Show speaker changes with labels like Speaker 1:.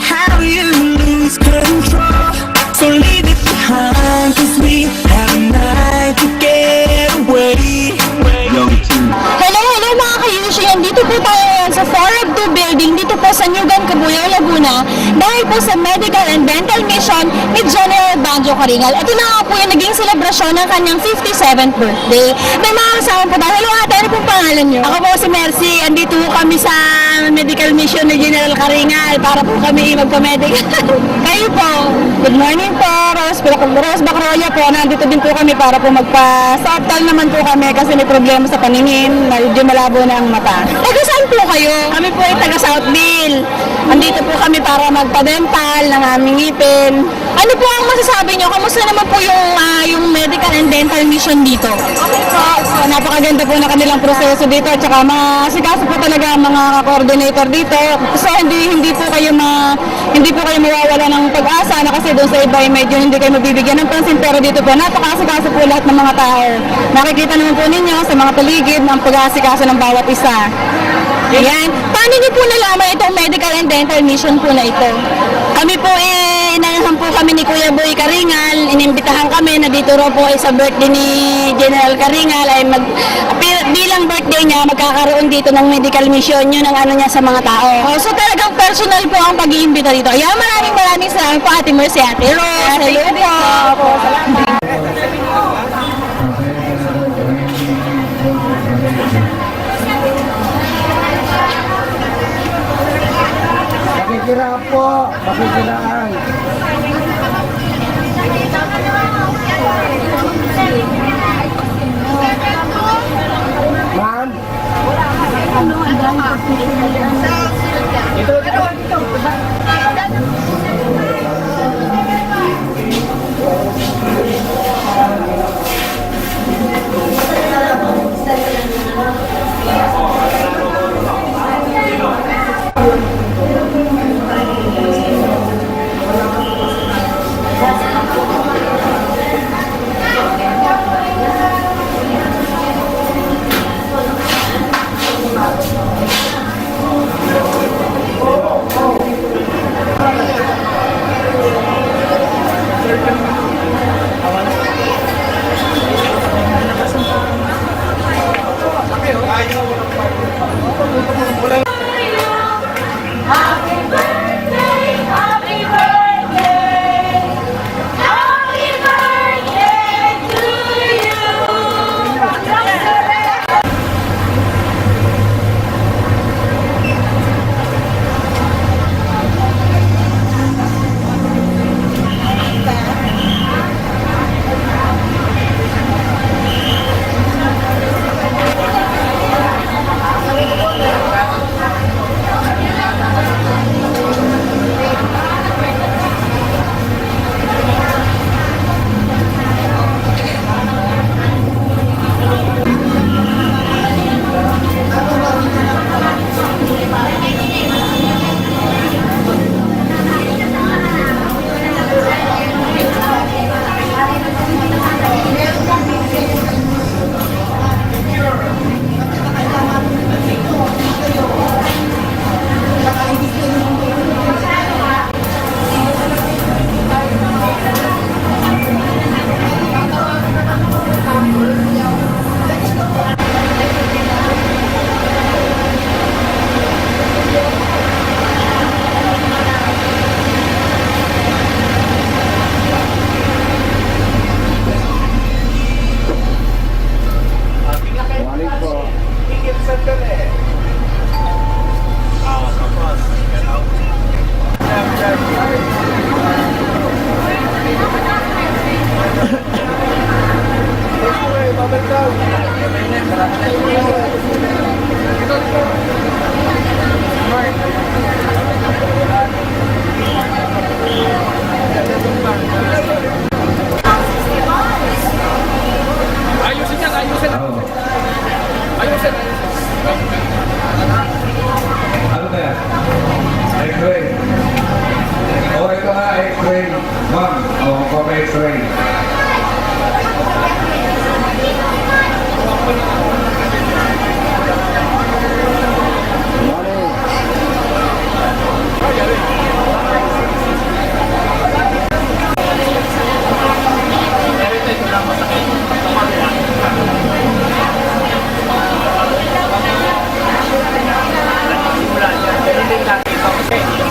Speaker 1: how you lose control. So leave it behind, 'cause we have a night to get away.
Speaker 2: Hello mga ka-Yushi! Dito po tayo ngayon sa 402 building dito po sa Nyugan, Cabuyao, Laguna dahil po sa medical and dental mission ni General Banjo Caringal. Ito na nga po yung naging selebrasyon ng kanyang 57th birthday. May mga kasama po tayo. Hello ate, ano pong pangalan nyo?
Speaker 3: Ako po si Mercy, andito kami sa medical mission ni General Caringal para po kami magpa-medical.
Speaker 2: Kayo po?
Speaker 3: Good morning po, Rose Bacroya po. Nandito din po kami para po sa optal naman po kami kasi may problema sa paningin, medyo malabo na ang mata.
Speaker 2: Taga saan po kayo?
Speaker 3: Kami po ay taga Southville. Andito po kami para magpa-dental ng aming ngipin.
Speaker 2: Ano po ang masasabi nyo? Kamusta naman po yung medical and dental mission dito?
Speaker 3: Okay po, so, napakaganda po na kanilang proseso dito at saka masikaso po talaga ang mga coordinator dito. So hindi po kayo mawawala ng pag-asa na kasi doon sa iba ay medyo hindi kayo mabibigyan ng pansin, pero dito po napakasikaso po lahat ng mga tao. Nakikita naman po ninyo sa mga paligid ang pag-asikaso ng bawat isa.
Speaker 2: Ayan. Paano niyo po nalaman itong medical and dental mission po na ito?
Speaker 3: Kami po inayahan po kami ni Kuya Boy Caringal, inimbitahan kami na dito raw po ay sa birthday ni General Caringal ay bilang birthday niya magkakaroon dito ng medical mission, yun ang ano niya sa mga tao.
Speaker 2: Oh, so talagang personal po ang pag-iimbita dito. Ayan, maraming salamat po Ate Mercy, Ate Rose. Hello po.
Speaker 3: Salamat.
Speaker 4: Makikira po, makikiraan. Ma'am? Okay.